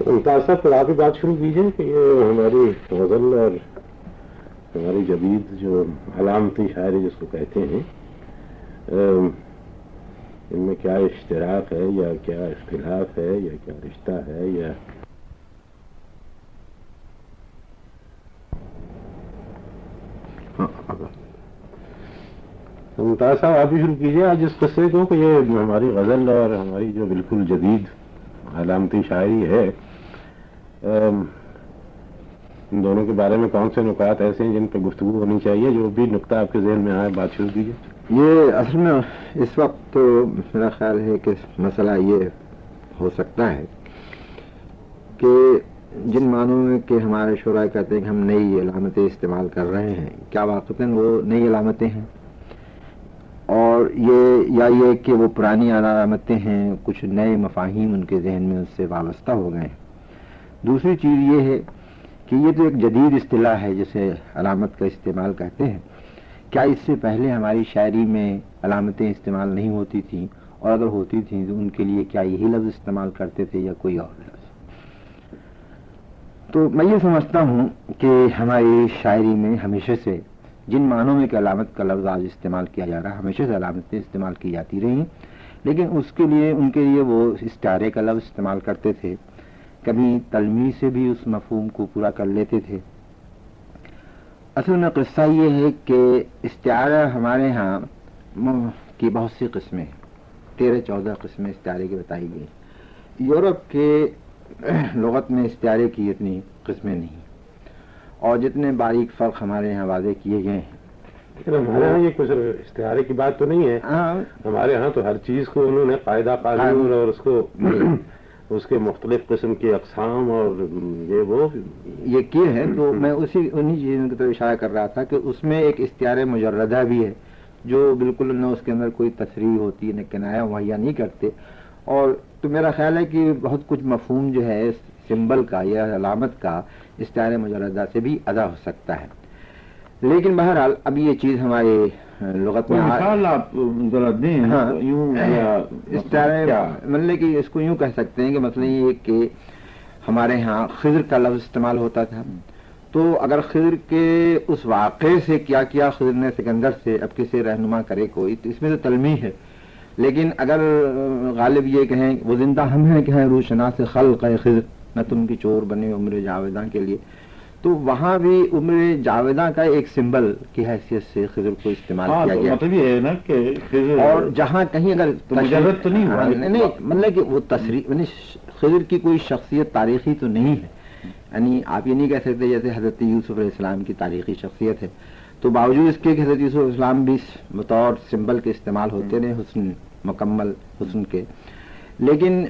ممتاز صاحب پھر آپ ہی بات شروع کیجیے کہ یہ ہماری غزل اور ہماری جدید جو علامتی شاعری جس کو کہتے ہیں ان میں کیا اشتراک ہے یا کیا اختلاف ہے یا کیا رشتہ ہے یا ممتاز صاحب آپ ہی شروع کیجیے آج اس قصے کو کہ یہ ہماری غزل اور ہماری جو بالکل جدید علامتی شاعری ہے ان دونوں کے بارے میں کون سے نکات ایسے ہیں جن پہ گفتگو ہونی چاہیے؟ جو بھی نقطہ آپ کے ذہن میں آئے بات شروع کیجیے۔ یہ اصل میں اس وقت تو میرا خیال ہے کہ مسئلہ یہ ہو سکتا ہے کہ جن معنوں میں کہ ہمارے شعراء کہتے ہیں کہ ہم نئی علامتیں استعمال کر رہے ہیں، کیا واقعتاً وہ نئی علامتیں ہیں، اور یہ کہ وہ پرانی علامتیں ہیں، کچھ نئے مفاہیم ان کے ذہن میں اس سے وابستہ ہو گئے ہیں۔ دوسری چیز یہ ہے کہ یہ تو ایک جدید اصطلاح ہے جسے علامت کا استعمال کہتے ہیں، کیا اس سے پہلے ہماری شاعری میں علامتیں استعمال نہیں ہوتی تھیں، اور اگر ہوتی تھیں تو ان کے لیے کیا یہی لفظ استعمال کرتے تھے یا کوئی اور لفظ؟ تو میں یہ سمجھتا ہوں کہ ہماری شاعری میں ہمیشہ سے جن معنوں میں کہ علامت کا لفظ آج استعمال کیا جا رہا ہے، ہمیشہ سے علامتیں استعمال کی جاتی رہی، لیکن اس کے لیے ان کے لیے وہ استعارے کا لفظ استعمال کرتے تھے، کبھی تلمیح سے بھی اس مفہوم کو پورا کر لیتے تھے۔ اصل میں قصہ یہ ہے کہ استعارہ ہمارے ہاں کی بہت سی قسمیں، 13-14 قسمیں استعارے کی بتائی گئی۔ یورپ کے لغت میں استعارے کی اتنی قسمیں نہیں، اور جتنے باریک فرق ہمارے یہاں واضح کیے گئے ہیں۔ لیکن ہمارے ہاں یہ کچھ استعارے کی بات تو نہیں ہے، ہمارے ہاں تو ہر چیز کو انہوں نے قاعدہ قانون اور اس کے مختلف قسم کی اقسام اور یہ کیے ہیں۔ تو میں انہی چیزوں کی طرف اشارہ کر رہا تھا کہ اس میں ایک استعارے مجردہ بھی ہے جو بالکل نہ اس کے اندر کوئی تصریح ہوتی ہے نہ کنایہ مہیا نہیں کرتے، اور تو میرا خیال ہے کہ بہت کچھ مفہوم جو ہے سمبل کا یا علامت کا استعارے مجردہ سے بھی ادا ہو سکتا ہے۔ لیکن بہرحال اب یہ چیز ہمارے لغت میں مثال آپ ذرا دیں۔ استعارے مطلب کہ اس کو یوں کہہ سکتے ہیں کہ مثلا یہ کہ ہمارے ہاں خضر کا لفظ استعمال ہوتا تھا، تو اگر خضر کے اس واقعے سے کیا خضر نے سکندر سے اب کسی رہنما کرے کوئی، تو اس میں تو تلمیح ہے، لیکن اگر غالب یہ کہیں وہ زندہ ہم ہیں کہ ہیں روشناس خلق ہے خضر، نہ تم کی چور بنے عمر جاویداں کے لیے، تو وہاں بھی عمر جاویداں کا ایک سمبل کی حیثیت سے خضر کو استعمال کیا گیا۔ مطلب یہ ہے نا کہ اور جہاں کہیں اگر مجرد تو نہیں ہوا، نہیں مطلب کہ وہ تصریح یعنی خضر کی کوئی شخصیت تاریخی تو نہیں ہے، یعنی آپ یہ نہیں کہہ سکتے جیسے حضرت یوسف علیہ السلام کی تاریخی شخصیت ہے، تو باوجود اس کے کہ حضرت یوسف علیہ السلام بھی بطور سمبل کے استعمال ہوتے رہے حسن، مکمل حسن کے، لیکن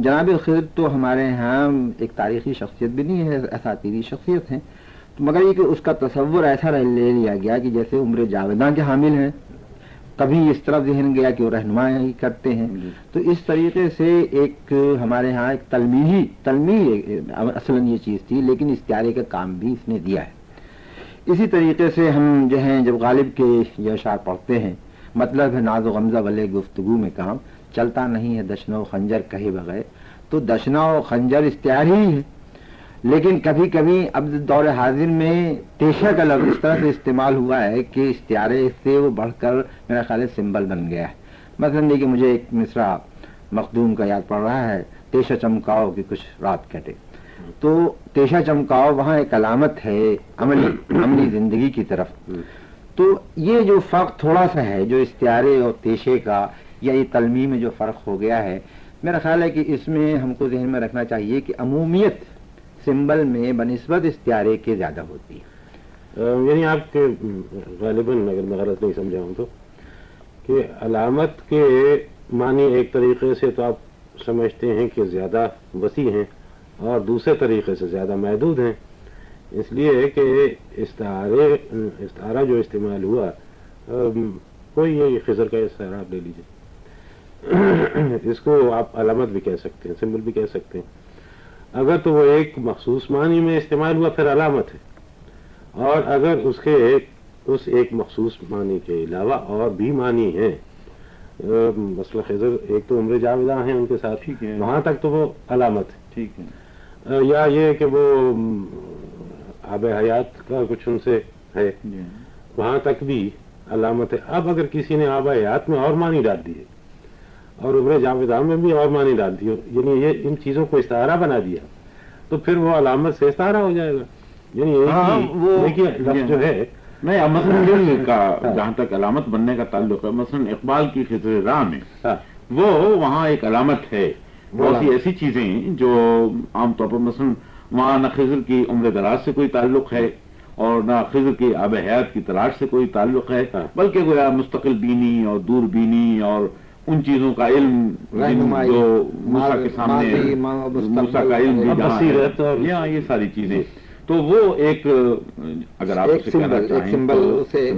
جناب خضر تو ہمارے ہاں ایک تاریخی شخصیت بھی نہیں ہے، اساطیری شخصیت ہے، تو مگر یہ کہ اس کا تصور ایسا لے لیا گیا کہ جیسے عمر جاویداں کے حامل ہیں، کبھی اس طرف ذہن گیا کہ وہ رہنمائی کرتے ہیں، تو اس طریقے سے ایک ہمارے ہاں ایک تلمیح اصلاً یہ چیز تھی، لیکن استعارے کا کام بھی اس نے دیا ہے۔ اسی طریقے سے ہم جو ہیں جب غالب کے یہ اشعار پڑھتے ہیں، مطلب ہے ناز و غمزہ والے گفتگو میں کام چلتا نہیں ہے دشنا و خنجر کہے بغیر، تو دشنا و خنجر استعاری ہی ہے، لیکن کبھی کبھی اب دور حاضر میں تیشہ کا لفظ اس طرح سے استعمال ہوا ہے کہ استعارے سے وہ بڑھ کر میرا خیال ہے سمبل بن گیا ہے۔ مثلا دیکھیے مجھے ایک مصرع مخدوم کا یاد پڑ رہا ہے، تیشہ چمکاؤ کہ کچھ رات کٹے، تو تیشہ چمکاؤ وہاں ایک علامت ہے عملی زندگی کی طرف۔ تو یہ جو فرق تھوڑا سا ہے جو استعارے اور تیشے کا یا یہ تلمیح میں جو فرق ہو گیا ہے، میرا خیال ہے کہ اس میں ہم کو ذہن میں رکھنا چاہیے کہ عمومیت سمبل میں بنسبت استعارے کے زیادہ ہوتی ہے۔ یعنی آپ کے غالباً اگر میں غلط نہیں سمجھا ہوں تو کہ علامت کے معنی ایک طریقے سے تو آپ سمجھتے ہیں کہ زیادہ وسیع ہیں اور دوسرے طریقے سے زیادہ محدود ہیں، اس لیے کہ استعارہ جو استعمال ہوا، کوئی یہ خضر کا استعارہ آپ لے لیجیے، اس کو آپ علامت بھی کہہ سکتے ہیں، سمبل بھی کہہ سکتے ہیں، اگر تو وہ ایک مخصوص معنی میں استعمال ہوا پھر علامت ہے، اور اگر اس ایک مخصوص معنی کے علاوہ اور بھی معنی ہیں، مثلا خضر ایک تو عمر جاویداں ہیں ان کے ساتھ، وہاں تک تو وہ علامت ہے، ٹھیک ہے، یا یہ کہ وہ آب حیات کا کچھ ان سے ہے، جی وہاں تک بھی علامت ہے. اب اگر کسی نے آب حیات میں اور معنی ڈال دیے اور عمر جاویدان میں بھی اور معنی ڈال دی، یعنی یہ ان چیزوں کو استعارہ بنا دیا، تو پھر وہ علامت سے استعارہ ہو جائے گا. یعنی ایک ہی لفظ جو ہے نہیں. اب مثلا دل کا جہاں تک علامت بننے کا تعلق ہے، مثلا اقبال کی خضر راہ میں وہ وہاں ایک علامت ہے. بہت سی ایسی چیزیں جو عام طور پر مثلا وہاں نہ خضر کی عمر دراز سے کوئی تعلق ہے اور نہ خضر کی آب حیات کی تلاش سے کوئی تعلق ہے، بلکہ گویا مستقل بینی اور دور بینی اور ان چیزوں کا علم جو موسیٰ کے سامنے موسیٰ کا علم بھی جہاں ہے، یہ ساری چیزیں. تو وہ ایک اگر آپ اسے کہنا چاہیں سمبل اسے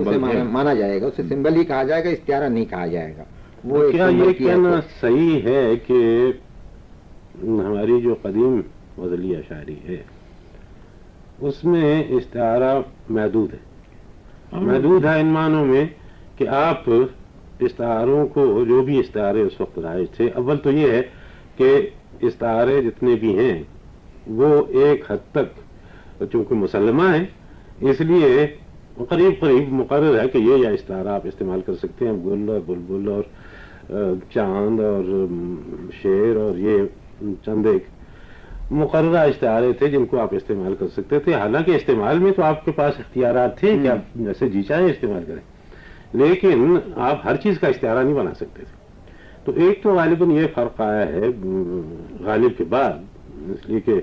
مانا جائے گا، اسے سمبل ہی کہا جائے گا، استعارہ نہیں کہا جائے گا. وہ کیا یہ کہنا صحیح ہے کہ ہماری جو قدیم غزلیہ شاعری ہے اس میں استعارہ محدود ہے؟ محدود ہے ان معنوں میں کہ آپ استعاروں کو، جو بھی استعارے اس وقت رائج تھے، اول تو یہ ہے کہ استعارے جتنے بھی ہیں وہ ایک حد تک چونکہ مسلمہ ہیں، اس لیے قریب قریب مقرر ہے کہ یہ یا استعارہ آپ استعمال کر سکتے ہیں. گل اور بلبل اور چاند اور شیر اور یہ چند ایک مقررہ استعارے تھے جن کو آپ استعمال کر سکتے تھے. حالانکہ استعمال میں تو آپ کے پاس اختیارات تھے کہ آپ جیسے جی چاہیں استعمال کریں، لیکن آپ ہر چیز کا استعارہ نہیں بنا سکتے تھے. تو ایک تو غالباً یہ فرق آیا ہے غالب کے بعد، اس لیے کہ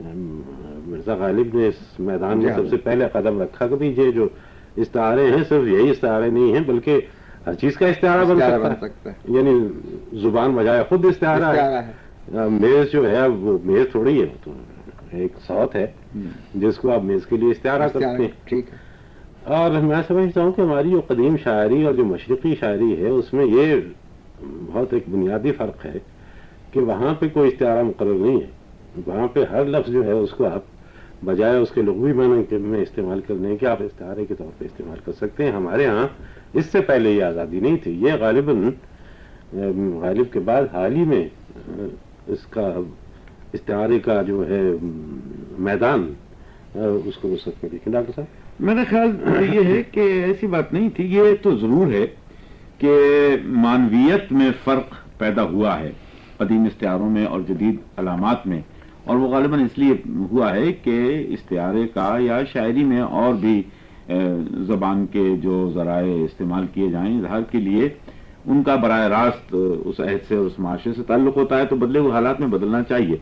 مرزا غالب نے اس میدان میں سب سے پہلے قدم رکھا کہ یہ جو استعارے ہیں صرف یہی استعارے نہیں ہیں بلکہ ہر چیز کا استعارہ بن سکتا ہے. یعنی زبان بجائے خود استعارہ ہے. میز جو ہے وہ میز تھوڑی ہے، تو ایک صوت ہے جس کو آپ میز کے لیے استعارہ کرتے ہیں. اور میں سمجھتا ہوں کہ ہماری جو قدیم شاعری اور جو مشرقی شاعری ہے اس میں یہ بہت ایک بنیادی فرق ہے کہ وہاں پہ کوئی استعارہ مقرر نہیں ہے. وہاں پہ ہر لفظ جو ہے اس کو آپ بجائے اس کے لغوی معنی میں استعمال کرنے کے آپ استعارے کے طور پہ استعمال کر سکتے ہیں. ہمارے ہاں اس سے پہلے یہ آزادی نہیں تھی. یہ غالباً غالب کے بعد حال ہی میں اس کا استعارے کا جو ہے میدان اس کو وسعت میں دیکھیں. ڈاکٹر صاحب میرا خیال یہ ہے کہ ایسی بات نہیں تھی. یہ تو ضرور ہے کہ معنویت میں فرق پیدا ہوا ہے قدیم استعاروں میں اور جدید علامات میں، اور وہ غالباً اس لیے ہوا ہے کہ استعارے کا یا شاعری میں اور بھی زبان کے جو ذرائع استعمال کیے جائیں اظہار کے لیے، ان کا براہ راست اس عہد سے اور اس معاشرے سے تعلق ہوتا ہے، تو بدلے ہوئے حالات میں بدلنا چاہیے.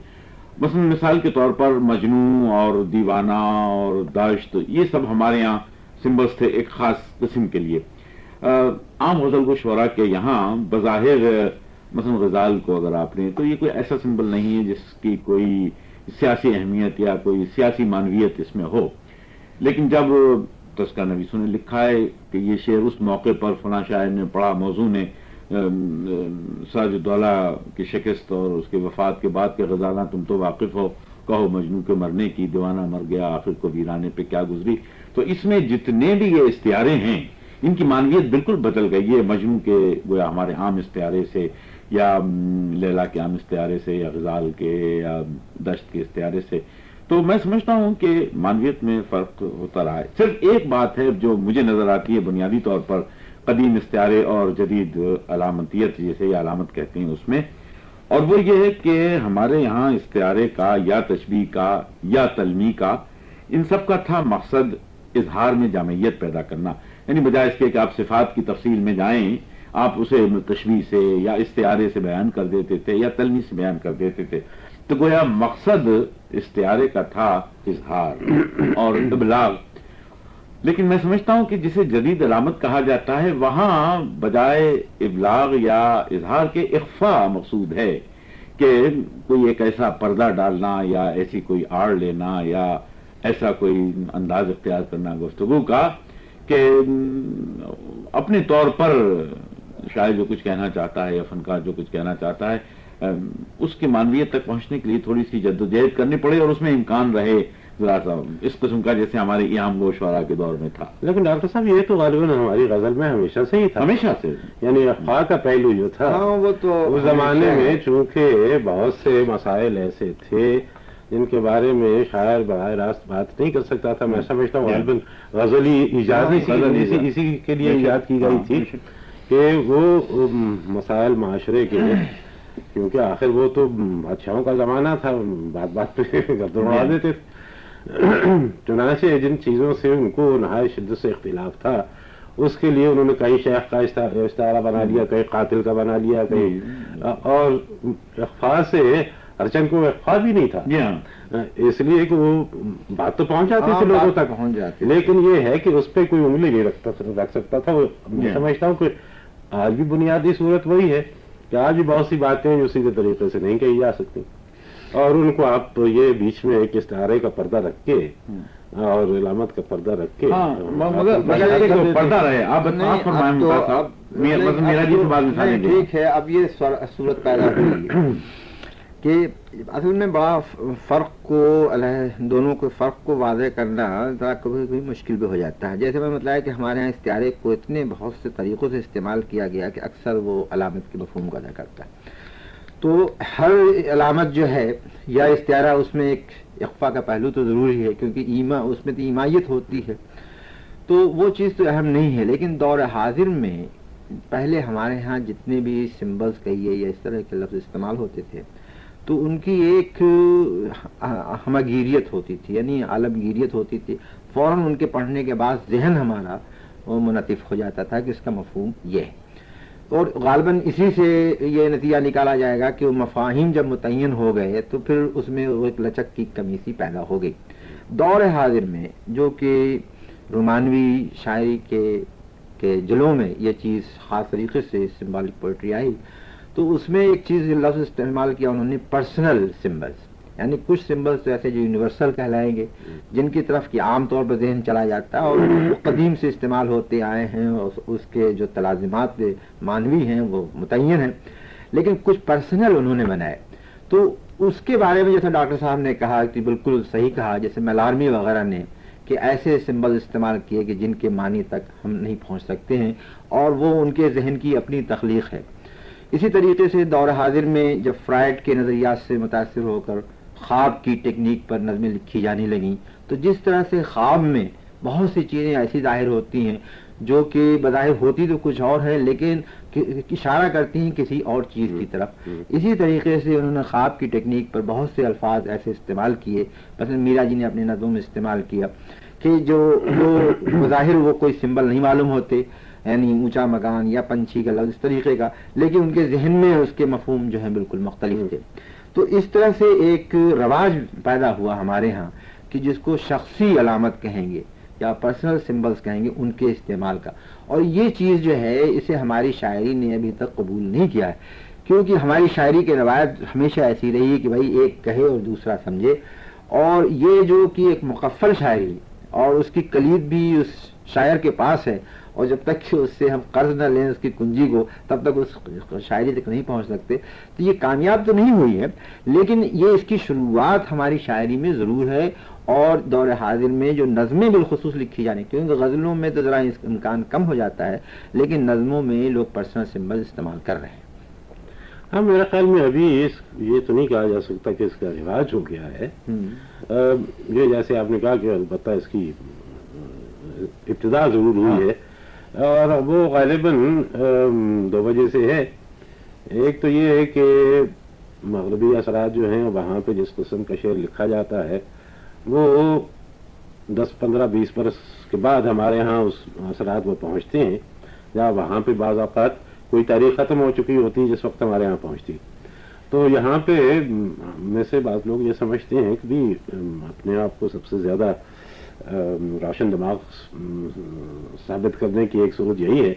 مثلا مثال کے طور پر مجنوں اور دیوانہ اور داشت، یہ سب ہمارے یہاں سمبلس تھے ایک خاص قسم کے لیے. عام غزل گو شعراء کے یہاں بظاہر مثلا غزال کو اگر آپ لیں تو یہ کوئی ایسا سمبل نہیں ہے جس کی کوئی سیاسی اہمیت یا کوئی سیاسی معنویت اس میں ہو. لیکن جب تذکرہ نویسوں نے لکھا ہے کہ یہ شعر اس موقع پر فلاں شاعر نے پڑھا، موضوع نے سراج الدولہ کی شکست اور اس کے وفات کے بعد کے غزالاں تم تو واقف ہو، کہو مجنوں کے مرنے کی، دیوانہ مر گیا آخر کو ویرانے پہ کیا گزری. تو اس میں جتنے بھی یہ استعارے ہیں ان کی معنویت بالکل بدل گئی ہے مجنوں کے گویا ہمارے عام استعارے سے، یا لیلا کے عام استعارے سے، یا غزال کے یا دشت کے استعارے سے. تو میں سمجھتا ہوں کہ معنویت میں فرق ہوتا رہا ہے. صرف ایک بات ہے جو مجھے نظر آتی ہے بنیادی طور پر قدیم استعارے اور جدید علامتیت جیسے یا علامت کہتے ہیں اس میں، اور وہ یہ ہے کہ ہمارے یہاں استعارے کا یا تشبیہ کا یا تلمیح کا ان سب کا تھا مقصد اظہار میں جامعیت پیدا کرنا. یعنی بجائے اس کے کہ آپ صفات کی تفصیل میں جائیں، آپ اسے تشبیہ سے یا استعارے سے بیان کر دیتے تھے یا تلمیح سے بیان کر دیتے تھے. تو گویا مقصد استعارے کا تھا اظہار اور ابلاغ. لیکن میں سمجھتا ہوں کہ جسے جدید علامت کہا جاتا ہے وہاں بجائے ابلاغ یا اظہار کے اخفاء مقصود ہے، کہ کوئی ایک ایسا پردہ ڈالنا یا ایسی کوئی آڑ لینا یا ایسا کوئی انداز اختیار کرنا گفتگو کا کہ اپنے طور پر شاعر جو کچھ کہنا چاہتا ہے یا فنکار جو کچھ کہنا چاہتا ہے اس کی معنویت تک پہنچنے کے لیے تھوڑی سی جدوجہد کرنی پڑے اور اس میں امکان رہے ذرا سا اس قسم کا جیسے ہمارے ایام گوش والا کے دور میں تھا. لیکن ڈاکٹر صاحب یہ تو غالباً ہماری غزل میں ہمیشہ سے ہی تھا, ہمیشہ سے. یعنی اخفاء کا پہلو جو تھا وہ تو اس زمانے میں چونکہ بہت سے مسائل ایسے تھے جن کے بارے میں شاعر براہ راست بات نہیں کر سکتا تھا. میں سمجھتا ہوں غالباً غزلی ایجاد اسی کے لیے ایجاد کی گئی تھی کہ وہ مسائل معاشرے کے, کیونکہ آخر وہ تو بادشاہوں کا زمانہ تھا, بات بات پہ گردن اڑا دیتے تھے. چنانچہ جن چیزوں سے ان کو نہایت شدت سے اختلاف تھا اس کے لیے انہوں نے کئی شیخ کا استعارہ بنا لیا, کئی قاتل کا بنا لیا, کئی, اور اخفاء سے ارچن کو اخفاء بھی نہیں تھا, اس لیے کہ وہ بات تو پہنچ جاتی تھی لوگوں تک پہنچ جاتی, لیکن یہ ہے کہ اس پہ کوئی انگلی نہیں رکھ سکتا تھا. میں سمجھتا ہوں کہ آج بھی بنیادی صورت وہی ہے کہ آج بھی بہت سی باتیں جو سیدھے طریقے سے نہیں کہی جا سکتی, اور ان کو آپ یہ بیچ میں ایک استعارے کا پردہ رکھ کے اور علامت کا پردہ رکھ کے مگر پردہ رہے. آپ ٹھیک ہے. اب یہ صورت پیدا ہوئی ہے کہ اصل میں بڑا فرق کو دونوں کے فرق کو واضح کرنا ذرا کبھی کبھی مشکل بھی ہو جاتا ہے. جیسے میں بتلایا کہ ہمارے یہاں استعارے کو اتنے بہت سے طریقوں سے استعمال کیا گیا کہ اکثر وہ علامت کے مفہوم کو ادا کرتا ہے. تو ہر علامت جو ہے یا استعارہ اس میں ایک اخفاء کا پہلو تو ضروری ہے, کیونکہ اس میں تو ایمائیت ہوتی ہے, تو وہ چیز تو اہم نہیں ہے. لیکن دور حاضر میں پہلے ہمارے ہاں جتنے بھی سمبلز کہیے یا اس طرح کے لفظ استعمال ہوتے تھے تو ان کی ایک ہمگیریت ہوتی تھی, یعنی عالمگیریت ہوتی تھی. فوراً ان کے پڑھنے کے بعد ذہن ہمارا وہ منعطف ہو جاتا تھا کہ اس کا مفہوم یہ ہے, اور غالباً اسی سے یہ نتیجہ نکالا جائے گا کہ وہ مفاہیم جب متعین ہو گئے تو پھر اس میں وہ ایک لچک کی کمی سی پیدا ہو گئی. دور حاضر میں جو کہ رومانوی شاعری کے جلوں میں یہ چیز خاص طریقے سے سمبولک پوئٹری آئی, تو اس میں ایک چیز لفظ استعمال کیا انہوں نے, پرسنل سمبلز. یعنی کچھ سمبلز ایسے جو یونیورسل کہلائیں گے, جن کی طرف کی عام طور پر ذہن چلا جاتا ہے اور وہ قدیم سے استعمال ہوتے آئے ہیں, اور اس کے جو تلازمات معنوی ہیں وہ متعین ہیں, لیکن کچھ پرسنل انہوں نے بنائے. تو اس کے بارے میں جیسے ڈاکٹر صاحب نے کہا کہ بالکل صحیح کہا, جیسے میلارمی وغیرہ نے کہ ایسے سمبل استعمال کیے کہ جن کے معنی تک ہم نہیں پہنچ سکتے ہیں, اور وہ ان کے ذہن کی اپنی تخلیق ہے. اسی طریقے سے دور حاضر میں جب فرائڈ کے نظریات سے متاثر ہو کر خواب کی ٹیکنیک پر نظمیں لکھی جانے لگیں, تو جس طرح سے خواب میں بہت سی چیزیں ایسی ظاہر ہوتی ہیں جو کہ بظاہر ہوتی تو کچھ اور ہے لیکن اشارہ کرتی ہیں کسی اور چیز کی طرف. اسی طریقے سے انہوں نے خواب کی ٹیکنیک پر بہت سے الفاظ ایسے استعمال کیے, مثلا میرا جی نے اپنے نظموں میں استعمال کیا کہ جو بظاہر وہ کوئی سمبل نہیں معلوم ہوتے, یعنی اونچا مکان یا پنچھی کا لفظ اس طریقے کا, لیکن ان کے ذہن میں اس کے مفہوم جو ہے بالکل مختلف تھے. تو اس طرح سے ایک رواج پیدا ہوا ہمارے ہاں کہ جس کو شخصی علامت کہیں گے یا پرسنل سمبلز کہیں گے ان کے استعمال کا. اور یہ چیز جو ہے اسے ہماری شاعری نے ابھی تک قبول نہیں کیا ہے, کیونکہ ہماری شاعری کی روایت ہمیشہ ایسی رہی ہے کہ بھائی ایک کہے اور دوسرا سمجھے, اور یہ جو کہ ایک مقفل شاعری اور اس کی کلید بھی اس شاعر کے پاس ہے, اور جب تک کہ اس سے ہم قرض نہ لیں اس کی کنجی کو تب تک اس شاعری تک نہیں پہنچ سکتے. تو یہ کامیاب تو نہیں ہوئی ہے, لیکن یہ اس کی شروعات ہماری شاعری میں ضرور ہے. اور دور حاضر میں جو نظمیں بالخصوص لکھی جانے, کیونکہ غزلوں میں تو ذرا اس امکان کم ہو جاتا ہے, لیکن نظموں میں لوگ پرسنل سمبل استعمال کر رہے ہیں. ہاں میرے خیال میں ابھی یہ تو نہیں کہا جا سکتا کہ اس کا رواج ہو گیا ہے. یہ جیسے آپ نے کہا کہ البتہ اس کی ابتدا ضرور ہوئی ہے, اور وہ غالباً دو وجہ سے ہے. ایک تو یہ ہے کہ مغربی اثرات جو ہیں وہاں پہ جس قسم کا شعر لکھا جاتا ہے وہ 10, 15, 20 برس کے بعد ہمارے ہاں اس اثرات وہ پہنچتے ہیں, یا وہاں پہ بعض اوقات کوئی تاریخ ختم ہو چکی ہوتی ہے جس وقت ہمارے ہاں پہنچتی. تو یہاں پہ میں سے بعض لوگ یہ سمجھتے ہیں کہ بھی اپنے آپ کو سب سے زیادہ روشن دماغ ثابت کرنے کی ایک صورت یہی ہے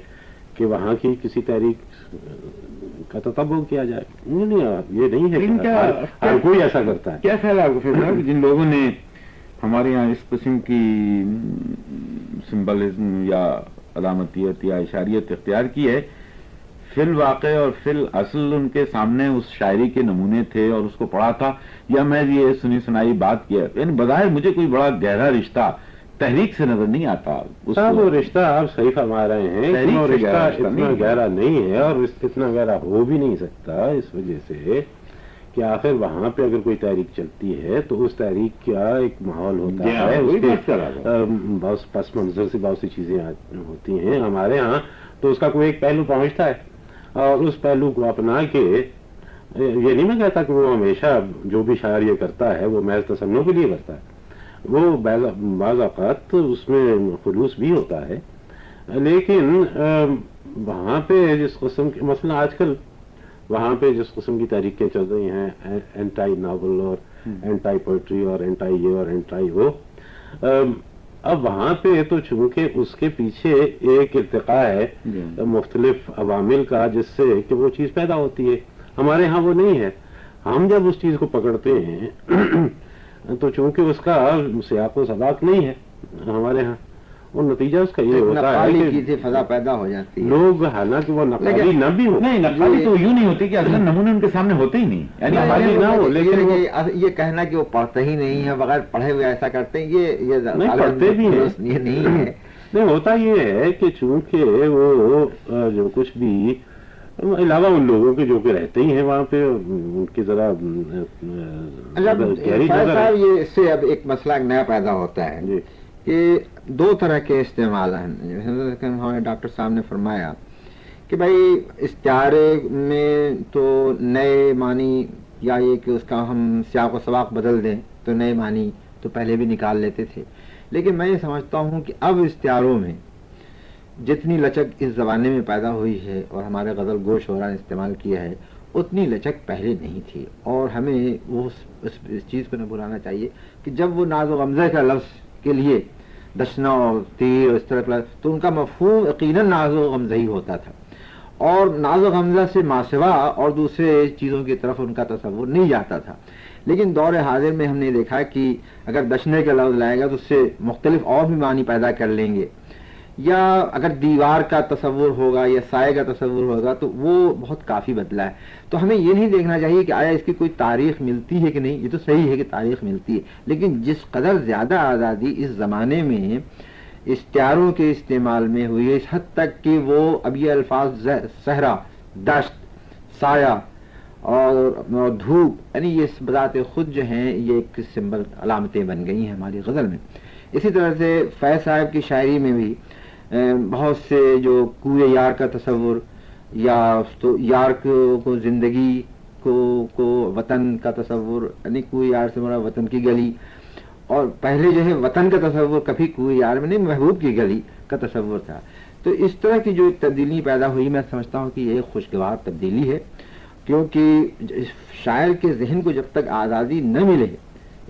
کہ وہاں کی کسی تحریک کا تتبع کیا جائے. نہیں, یہ نہیں ہے کہ ہر کوئی ایسا کرتا ہے. کیا خیال ہے آپ کو پھر جن لوگوں نے ہمارے یہاں اس قسم کی سمبلزم یا علامتیت یا اشاریت اختیار کی ہے, فی الواقع اور فی الاصل ان کے سامنے اس شاعری کے نمونے تھے اور اس کو پڑھا تھا، یا میں یہ سنی سنائی بات کیا؟ یعنی بظاہر مجھے کوئی بڑا گہرا رشتہ تحریک سے نظر نہیں آتا صاحب. وہ رشتہ آپ صحیح فرما رہے ہیں کہ وہ رشتہ اتنا گہرا نہیں ہے اور اتنا گہرا ہو بھی نہیں سکتا، اس وجہ سے کہ آخر وہاں پہ اگر کوئی تحریک چلتی ہے تو اس تحریک کا ایک ماحول ہوتا ہے، اس کے بہت پس منظر سے بہت سی چیزیں ہوتی ہیں. ہمارے ہاں تو اس کا کوئی ایک پہلو پہنچتا ہے اور اس پہلو کو اپنا کے، یہ نہیں میں کہتا کہ وہ ہمیشہ جو بھی شاعر یہ کرتا ہے وہ محض تصنع کے لیے کرتا ہے، وہ بعض اوقات اس میں خلوص بھی ہوتا ہے، لیکن وہاں پہ جس قسم کی مثلا آج کل وہاں پہ جس قسم کی تحریکیں چل رہی ہیں، اینٹائی ناول اور اینٹائی پوئٹری اور اینٹائی یہ اور اینٹائی وہ، اب وہاں پہ تو چونکہ اس کے پیچھے ایک ارتقاء ہے مختلف عوامل کا جس سے کہ وہ چیز پیدا ہوتی ہے. ہمارے ہاں وہ نہیں ہے. ہم جب اس چیز کو پکڑتے ہیں تو چونکہ اس کا سیاق و سباق نہیں ہے ہمارے ہاں، اور نتیجہ اس کا یہ ہوتا ہے کہ فضا پیدا ہو جاتی ہے. لوگ حالانکہ وہ نقالی نہ بھی ہو، نہیں نقالی تو یوں نہیں ہوتی کہ اصل نمونے ان کے سامنے ہوتے ہی نہیں، یعنی نقالی نہ ہو، لیکن یہ کہنا کہ وہ پڑھتے ہی نہیں ہے، بغیر پڑھے ہوئے ایسا کرتے ہیں، یہ پڑھتے بھی ہیں، یہ نہیں ہے. نہیں ہوتا یہ ہے کہ چونکہ وہ جو کچھ بھی علاوہ ان لوگوں کے جو کہ رہتے ہی ہیں وہاں پہ، ان کی ذرا گہری نظر ہے. یہ اس سے اب ایک مسئلہ نیا پیدا ہوتا ہے جی کہ دو طرح کے استعمال ہیں. ہمیں ڈاکٹر صاحب نے فرمایا کہ بھائی استعارے میں تو نئے معنی، یا یہ کہ اس کا ہم سیاق و سباق بدل دیں تو نئے معنی تو پہلے بھی نکال لیتے تھے، لیکن میں یہ سمجھتا ہوں کہ اب استعاروں میں جتنی لچک اس زمانے میں پیدا ہوئی ہے اور ہمارے غزل گو شعراء نے استعمال کیا ہے اتنی لچک پہلے نہیں تھی. اور ہمیں وہ اس چیز کو نہ بھلانا چاہیے کہ جب وہ ناز و غمزہ کا لفظ کے لیے دشنا اور تیر اور اس طرح کا، تو ان کا مفہوم یقیناً ناز و غمزہ ہی ہوتا تھا، اور ناز و غمزہ سے ماسوا اور دوسرے چیزوں کی طرف ان کا تصور نہیں جاتا تھا. لیکن دور حاضر میں ہم نے دیکھا کہ اگر دشنے کا لفظ لائے گا تو اس سے مختلف اور بھی معنی پیدا کر لیں گے، یا اگر دیوار کا تصور ہوگا یا سائے کا تصور ہوگا تو وہ بہت کافی بدلا ہے. تو ہمیں یہ نہیں دیکھنا چاہیے کہ آیا اس کی کوئی تاریخ ملتی ہے کہ نہیں. یہ تو صحیح ہے کہ تاریخ ملتی ہے، لیکن جس قدر زیادہ آزادی اس زمانے میں استعاروں کے استعمال میں ہوئی ہے، اس حد تک کہ وہ اب یہ الفاظ صحرا، دشت، سایہ اور دھوپ، یعنی یہ بذات خود جو ہیں یہ ایک سمبل علامتیں بن گئی ہیں ہماری غزل میں. اسی طرح سے فیض صاحب کی شاعری میں بھی بہت سے جو کوئے یار کا تصور، یا تو یار کو زندگی کو وطن کا تصور، یعنی کوئے یار سے مراد وطن کی گلی، اور پہلے جو ہے وطن کا تصور کبھی کوئے یار میں نہیں، محبوب کی گلی کا تصور تھا. تو اس طرح کی جو ایک تبدیلی پیدا ہوئی، میں سمجھتا ہوں کہ یہ ایک خوشگوار تبدیلی ہے، کیونکہ شاعر کے ذہن کو جب تک آزادی نہ ملے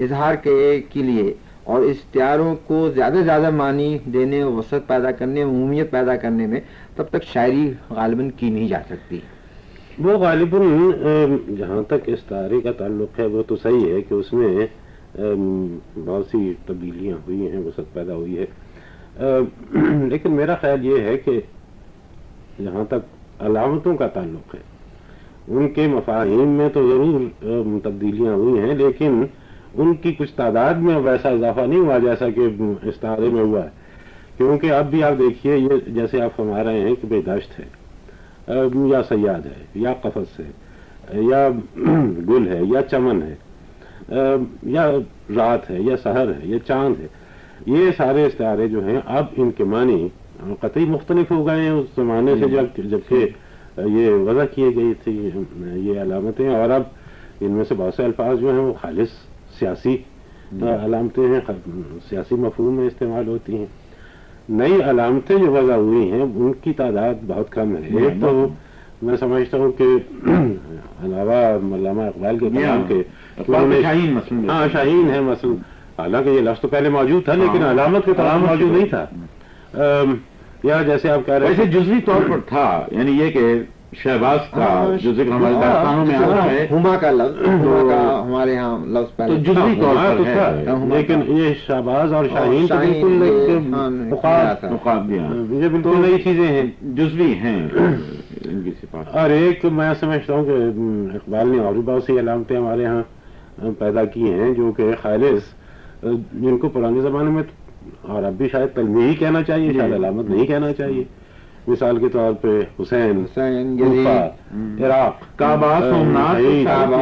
اظہار کے لیے اور استعاروں کو زیادہ سے زیادہ معنی دینے، وسعت پیدا کرنے، عمومیت پیدا کرنے میں، تب تک شاعری غالباً کی نہیں جا سکتی. وہ غالباً جہاں تک استعارے کا تعلق ہے وہ تو صحیح ہے کہ اس میں بہت سی تبدیلیاں ہوئی ہیں، وسعت پیدا ہوئی ہے، لیکن میرا خیال یہ ہے کہ جہاں تک علامتوں کا تعلق ہے ان کے مفاہیم میں تو ضرور تبدیلیاں ہوئی ہیں، لیکن ان کی کچھ تعداد میں ویسا اضافہ نہیں ہوا جیسا کہ استعارے میں ہوا ہے. کیونکہ اب بھی آپ دیکھیے، یہ جیسے آپ فرما رہے ہیں کہ بے دشت ہے یا سیاد ہے یا قفص ہے یا گل ہے یا چمن ہے یا رات ہے یا سحر ہے یا چاند ہے، یہ سارے استعارے جو ہیں اب ان کے معنی قطعی مختلف ہو گئے ہیں اس زمانے سے جبکہ یہ وضع کیے گئی تھی یہ علامتیں. اور اب ان میں سے بہت سے الفاظ جو ہیں وہ خالص سیاسی علامتیں ہیں، سیاسی مفہوم میں استعمال ہوتی ہیں. نئی علامتیں جو وضع ہوئی ہیں ان کی تعداد بہت کم ہے. ایک تو میں سمجھتا ہوں کہ علاوہ علامہ اقبال کے کلام کے شاہین ہے مثلا، حالانکہ یہ لفظ تو پہلے موجود تھا لیکن علامت کے کلام موجود نہیں تھا. یا جیسے آپ کہہ رہے ہیں جزوی طور پر تھا، یعنی یہ کہ شہباز کا جو ذکر ہمارے داستانوں میں آتا ہے، ہما کا لفظ ہمارے ہاں لفظ پہلے تو جزوی طور پر ہے، لیکن یہ شہباز اور شاہین تو بالکل یہ بالکل نئی چیزیں ہیں، جزوی ہیں. ان کی صفات. اور ایک میں سمجھتا ہوں کہ اقبال نے اور بھی بہت سی علامتیں ہمارے ہاں پیدا کی ہیں جو کہ خالص جن کو پرانے زمانے میں اور اب بھی شاید تلمیحی کہنا چاہیے، شاید علامت نہیں کہنا چاہیے. مثال کے طور پہ حسین، کوفہ، عراق، کعبہ، سومناتھ،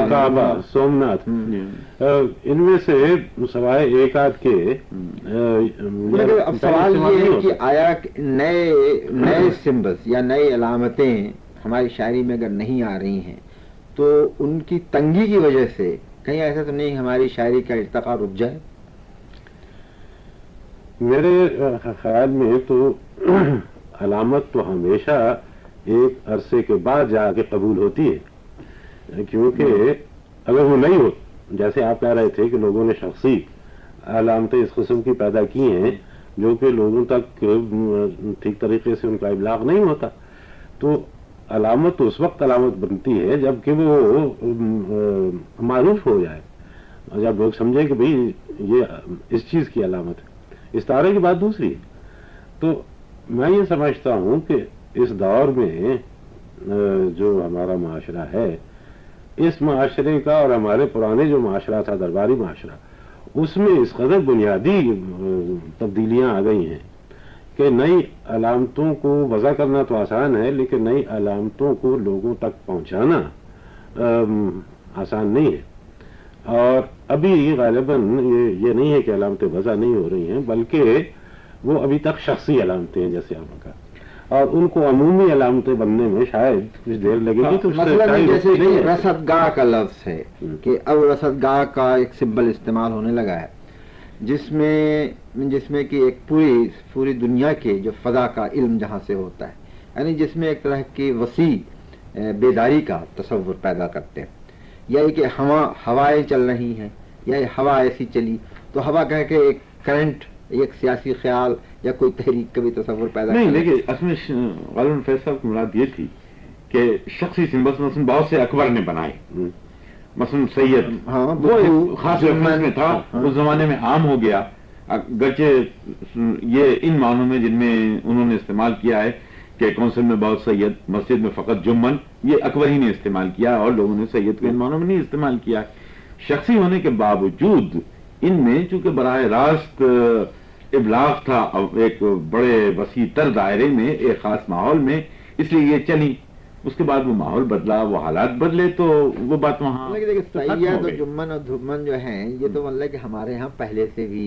کعبہ، سومناتھ، ان میں سے سوائے ایک آدھ کے اب سوال یہ ہے کہ آیا نئے سمبلز یا نئی علامتیں ہماری شاعری میں اگر نہیں آ رہی ہیں تو ان کی تنگی کی وجہ سے کہیں ایسا تو نہیں ہماری شاعری کا ارتقا رک جائے؟ میرے خیال میں تو علامت تو ہمیشہ ایک عرصے کے بعد جا کے قبول ہوتی ہے، کیونکہ اگر وہ نہیں ہو، جیسے آپ کہہ رہے تھے کہ لوگوں نے شخصی علامتیں اس قسم کی پیدا کی ہیں جو کہ لوگوں تک ٹھیک طریقے سے ان کا ابلاغ نہیں ہوتا، تو علامت تو اس وقت علامت بنتی ہے جب کہ وہ معروف ہو جائے، جب لوگ سمجھیں کہ بھئی یہ اس چیز کی علامت ہے. استعارے کی بات دوسری ہے. تو میں یہ سمجھتا ہوں کہ اس دور میں جو ہمارا معاشرہ ہے، اس معاشرے کا اور ہمارے پرانے جو معاشرہ تھا، درباری معاشرہ، اس میں اس قدر بنیادی تبدیلیاں آ گئی ہیں کہ نئی علامتوں کو وضع کرنا تو آسان ہے، لیکن نئی علامتوں کو لوگوں تک پہنچانا آسان نہیں ہے. اور ابھی غالباً یہ نہیں ہے کہ علامتیں وضع نہیں ہو رہی ہیں، بلکہ وہ ابھی تک شخصی علامتیں ہیں جیسے آپ نے کہا، اور ان کو عمومی علامتیں بننے میں شاید کچھ دیر لگے گی. تو مثلا جیسے رصدگاہ کا لفظ ہے کہ اب رصدگاہ کا ایک سمبل استعمال ہونے لگا ہے جس میں کہ ایک پوری دنیا کے جو فضا کا علم جہاں سے ہوتا ہے، یعنی جس میں ایک طرح کی وسیع بیداری کا تصور پیدا کرتے ہیں. یا یہ کہ ہوائیں چل رہی ہیں یا یہ ہوا ایسی چلی تو ہوا کہہ کے ایک کرنٹ، ایک سیاسی خیال یا کوئی تحریک کا بھی تصور پیدا نہیں. لیکن اس میں غالباً فیض صاحب کی مراد یہ تھی کہ شخصی سمبلس مثلا بہت سے اکبر نے بنائے، مثلا سید، وہ ایک خاص ریفرنس میں تھا، اس زمانے میں عام ہو گیا، گرچہ یہ ان معنوں میں جن میں انہوں نے استعمال کیا ہے کہ کونسل میں بہت سید، مسجد میں فقط جمن، یہ اکبر ہی نے استعمال کیا اور لوگوں نے سید کو ان معنوں میں نہیں استعمال کیا. شخصی ہونے کے باوجود ان میں چونکہ براہ راست ابلاغ تھا ایک بڑے وسیع تر دائرے میں، ایک خاص ماحول میں، اس لیے یہ چلی. اس کے بعد وہ ماحول بدلا، وہ حالات بدلے، تو وہ بات وہاں سید اور جمن اور دھمن جو ہیں یہ تو مطلب کہ ہمارے ہاں پہلے سے بھی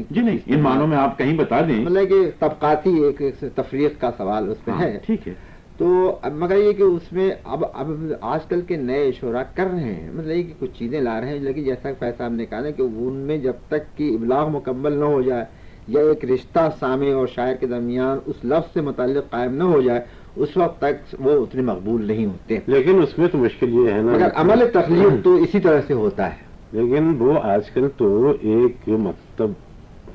جی نہیں، ان معنوں میں آپ کہیں بتا دیں، مطلب کہ طبقاتی ایک تفریق کا سوال اس میں ہے. ٹھیک ہے. تو مگر یہ کہ اس میں اب آج کل کے نئے شعراء کر رہے ہیں، مطلب یہ کہ کچھ چیزیں لا رہے ہیں، لیکن جیسا فیض صاحب نے کہا نا کہ ان میں جب تک کہ ابلاغ مکمل نہ ہو جائے یا ایک رشتہ سامع اور شاعر کے درمیان اس لفظ سے متعلق قائم نہ ہو جائے، اس وقت تک وہ اتنے مقبول نہیں ہوتے. لیکن اس میں تو مشکل یہ ہے نا، مگر عمل تخلیق تو اسی طرح سے ہوتا ہے. لیکن وہ آج کل تو ایک مکتب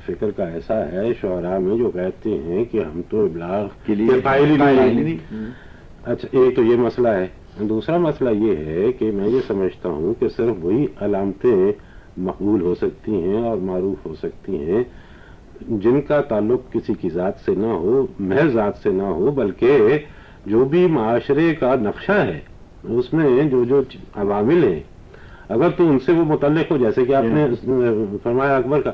فکر کا ایسا ہے شعراء میں جو کہتے ہیں کہ ہم تو ابلاغ کے لیے قائل ہی نہیں. اچھا، ایک تو یہ مسئلہ ہے. دوسرا مسئلہ یہ ہے کہ میں یہ سمجھتا ہوں کہ صرف وہی علامتیں مقبول ہو سکتی ہیں اور معروف ہو سکتی ہیں جن کا تعلق کسی کی ذات سے نہ ہو، محض ذات سے نہ ہو، بلکہ جو بھی معاشرے کا نقشہ ہے اس میں جو عوامل ہیں اگر تو ان سے وہ متعلق ہو، جیسے کہ آپ نے فرمایا اکبر کا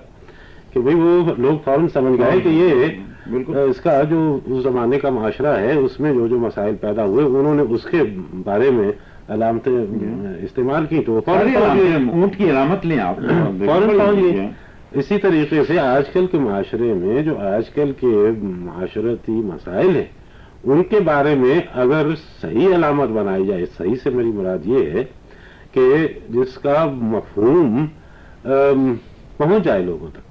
کہ بھئی وہ لوگ فوراً سمجھ گئے کہ یہ اس کا جو اس زمانے کا معاشرہ ہے اس میں جو مسائل پیدا ہوئے انہوں نے اس کے بارے میں علامتیں استعمال کی، تو اونٹ کی علامت لیں آپ، فوراً پہنچ گئے. اسی طریقے سے آج کل کے معاشرے میں جو آج کل کے معاشرتی مسائل ہیں ان کے بارے میں اگر صحیح علامت بنائی جائے، صحیح سے میری مراد یہ ہے کہ جس کا مفہوم پہنچ جائے لوگوں تک،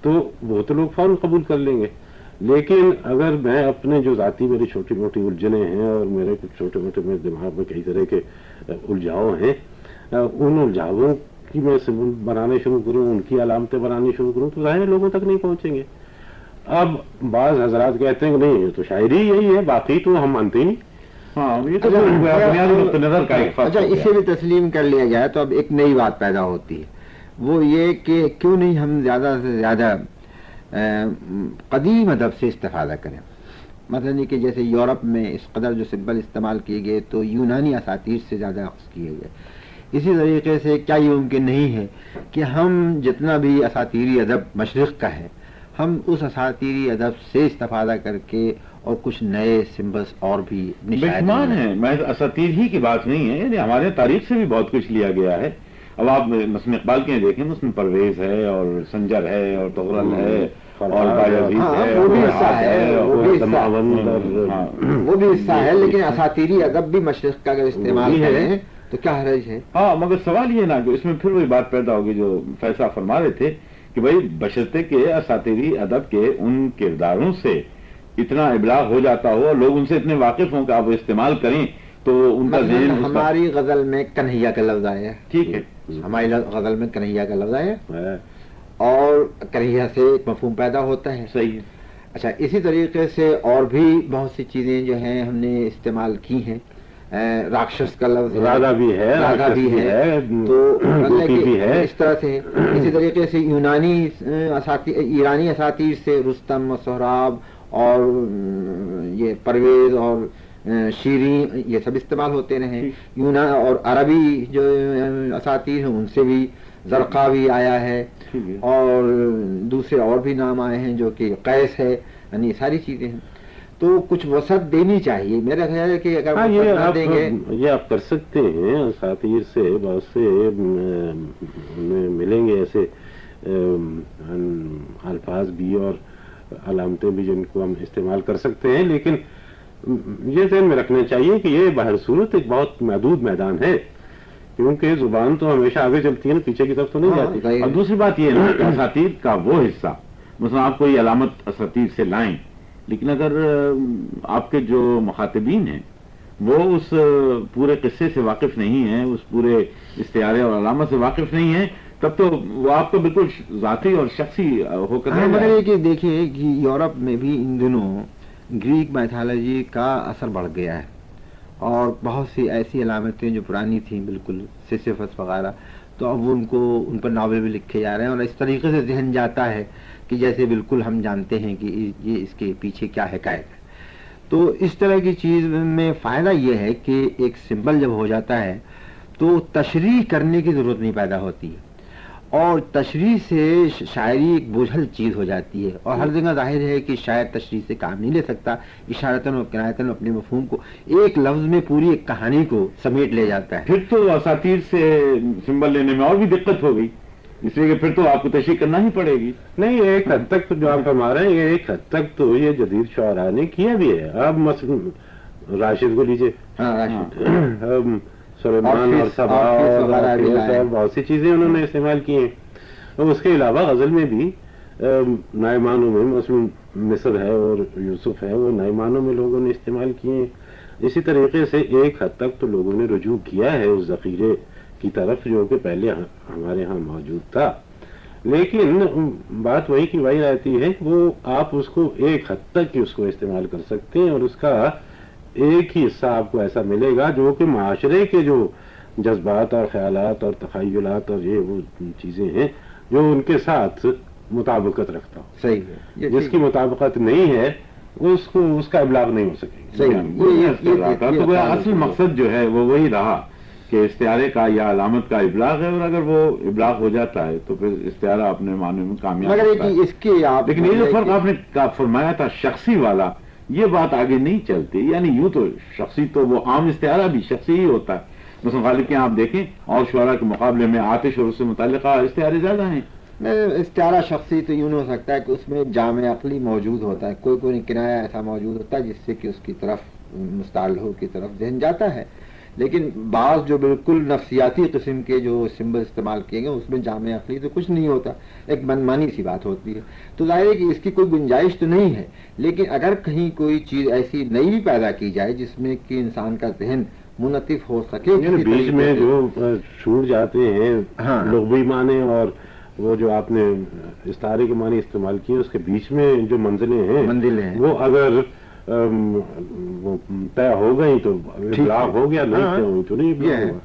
تو وہ تو لوگ فوراً قبول کر لیں گے. لیکن اگر میں اپنے جو ذاتی میری چھوٹی موٹی الجھنیں ہیں اور میرے کچھ چھوٹے موٹے میرے دماغ میں کئی طرح کے الجھاؤ ہیں، ان الجھاؤں کی میں بنانے شروع کروں، ان کی علامتیں بنانی شروع کروں تو ظاہر لوگوں تک نہیں پہنچیں گے. اب بعض حضرات کہتے ہیں کہ نہیں یہ تو شاعری یہی ہے، باقی تو ہم مانتے ہی نہیں. یہ تو بنیادی نقطہ نظر کا ایک فرق. اچھا، اسے بھی تسلیم کر لیا جائے تو اب ایک نئی بات پیدا ہوتی ہے، وہ یہ کہ کیوں نہیں ہم زیادہ سے زیادہ قدیم ادب سے استفادہ کریں. مثلا یہ کہ جیسے یورپ میں اس قدر جو سمبل استعمال کیے گئے تو یونانی اساطیر سے زیادہ اخذ کیے گئے. اسی طریقے سے کیا یہ ممکن نہیں ہے کہ ہم جتنا بھی اساطیری ادب مشرق کا ہے ہم اس اساطیری ادب سے استفادہ کر کے اور کچھ نئے سمبلس اور بھی بشمار ہیں. میں اساطیر ہی کی بات نہیں ہے، یعنی ہمارے تاریخ سے بھی بہت کچھ لیا گیا ہے. اب آپ مسلم اقبال کے دیکھیں، اس میں پرویز ہے اور سنجر ہے اور تغرل ہے اور بایزید ہے، وہ بھی حصہ ہے، وہ بھی حصہ ہے، لیکن اساطیری ادب بھی مشرق کا اگر استعمال کریں تو کیا حرج ہے؟ ہاں، مگر سوال یہ نا کہ اس میں پھر وہی بات پیدا ہوگی جو فیصلہ فرما رہے تھے کہ بھائی بشرطے کے اساطیری ادب کے ان کرداروں سے اتنا ابلاغ ہو جاتا ہو اور لوگ ان سے اتنے واقف ہوں کہ آپ وہ استعمال کریں تو ان کا ذہن ہماری غزل میں کنہیا کا لفظ آیا ہے. ٹھیک ہے، ہماری غزل میں کنہیا کا لفظ آیا ہے اور کنہیا سے ایک مفہوم پیدا ہوتا ہے. صحیح ہے. اچھا، اسی طریقے سے اور بھی بہت سی چیزیں جو ہیں ہم نے استعمال کی ہیں. راکشس کا لفظ راگا بھی ہے، راگا بھی ہے، تو اس طرح سے اسی طریقے سے ایرانی اساطیر سے رستم و سہراب اور یہ پرویز اور شیریں یہ سب استعمال ہوتے رہے. اور عربی جو اساطیر ہیں ان سے بھی زرقاوی آیا ہے اور دوسرے اور بھی نام آئے ہیں جو کہ قیس ہے، یعنی ساری چیزیں ہیں. تو کچھ وسعت دینی چاہیے. میرا خیال ہے کہ اگر وسعت دیں گے یہ آپ کر سکتے ہیں. اساطیر سے بہت سے ملیں گے ایسے الفاظ بھی اور علامتیں بھی جن کو ہم استعمال کر سکتے ہیں، لیکن یہ ذہن میں رکھنا چاہیے کہ یہ بہر صورت ایک بہت محدود میدان ہے، کیونکہ زبان تو ہمیشہ آگے چلتی ہے نا، پیچھے کی طرف تو نہیں جاتی. اور دوسری بات یہ ہے کہ اساطیر کا وہ حصہ، مثلا آپ کوئی علامت اساطیر سے لائیں، لیکن اگر آپ کے جو مخاطبین ہیں وہ اس پورے قصے سے واقف نہیں ہیں، اس پورے استعارے اور علامت سے واقف نہیں ہیں، تب تو وہ آپ کو بالکل ذاتی اور شخصی ہو کر مگر یہ کہ دیکھیے کہ یورپ میں بھی ان دنوں گریک میتھالوجی کا اثر بڑھ گیا ہے اور بہت سی ایسی علامتیں جو پرانی تھیں بالکل سیسیفس وغیرہ، تو اب ان پر ناول بھی لکھے جا رہے ہیں اور اس طریقے سے ذہن جاتا ہے کہ جیسے بالکل ہم جانتے ہیں کہ یہ اس کے پیچھے کیا حکایت ہے. تو اس طرح کی چیز میں فائدہ یہ ہے کہ ایک سمبل جب ہو جاتا ہے تو تشریح کرنے کی ضرورت نہیں پیدا ہوتی اور تشریح سے شاعری ایک بوجھل چیز ہو جاتی ہے اور ہر جگہ ظاہر ہے کہ شاعر تشریح سے کام نہیں لے سکتا، اشارتاً اور کنایتاً اپنے مفہوم کو ایک لفظ میں پوری ایک کہانی کو سمیٹ لے جاتا ہے. پھر تو اساطیر سے سمبل لینے میں اور بھی دقت ہو گئی، اس لیے کہ پھر تو آپ کو تشریح کرنا ہی پڑے گی. نہیں، ایک حد تک تو جو آپ فرما رہے ہیں یہ ایک حد تک تو یہ جدید شعراء نے کیا بھی ہے. اب مثلا راشد کو لیجیے، سلیمان اور سبا اور بہت سی چیزیں انہوں نے استعمال کی ہیں. اور اس کے علاوہ غزل میں بھی نئے معنوں میں مثلا مصر ہے اور یوسف ہے، وہ نئے معنوں میں لوگوں نے استعمال کیے ہیں. اسی طریقے سے ایک حد تک تو لوگوں نے رجوع کیا ہے اس ذخیرے کی طرف جو کہ پہلے ہمارے ہاں موجود تھا. لیکن بات وہی کی وہی رہتی ہے کہ وہ آپ اس کو ایک حد تک ہی اس کو استعمال کر سکتے ہیں اور اس کا ایک ہی حصہ آپ کو ایسا ملے گا جو کہ معاشرے کے جو جذبات اور خیالات اور تخیلات اور یہ وہ چیزیں ہیں جو ان کے ساتھ مطابقت رکھتا ہو. صحیح ہے. جس کی مطابقت نہیں ہے اس کا ابلاغ نہیں ہو سکے گا. تو اصل مقصد جو ہے وہ وہی رہا کہ استعارے کا یا علامت کا ابلاغ ہے، اور اگر وہ ابلاغ ہو جاتا ہے تو پھر استعارہ اپنے معنی میں کامیاب ہوتا ہے. لیکن یہ جو فرق آپ نے فرمایا تھا شخصی والا، یہ بات آگے نہیں چلتی. یعنی یوں تو شخصی تو وہ عام استعارہ بھی شخصی ہی ہوتا ہے. مثلا غالب کے آپ دیکھیں اور شعراء کے مقابلے میں آتش اور اس سے متعلقہ استعارے زیادہ ہیں. استعارہ شخصی تو یوں ہو سکتا ہے کہ اس میں جامع عقلی موجود ہوتا ہے، کوئی کنایا ایسا موجود ہوتا ہے جس سے کہ اس کی طرف مستعلح کی طرف ذہن جاتا ہے. لیکن بعض جو بالکل نفسیاتی قسم کے جو سمبل استعمال کیے گئے اس میں جامع عقلی تو کچھ نہیں ہوتا، ایک منمانی سی بات ہوتی ہے. تو ظاہر ہے کہ اس کی کوئی گنجائش تو نہیں ہے، لیکن اگر کہیں کوئی چیز ایسی نئی بھی پیدا کی جائے جس میں کہ انسان کا ذہن منعطف ہو سکے، بیچ میں جو چھوٹ جاتے ہیں لغوی معنی اور وہ جو آپ نے استعارے کے معنی استعمال کیے اس کے بیچ میں جو منزلیں ہیں وہ اگر وہ طے ہو گئی تو ابلاغ ہو گیا، نہیں طے ہوئی تو نہیں ابلاغ ہوا.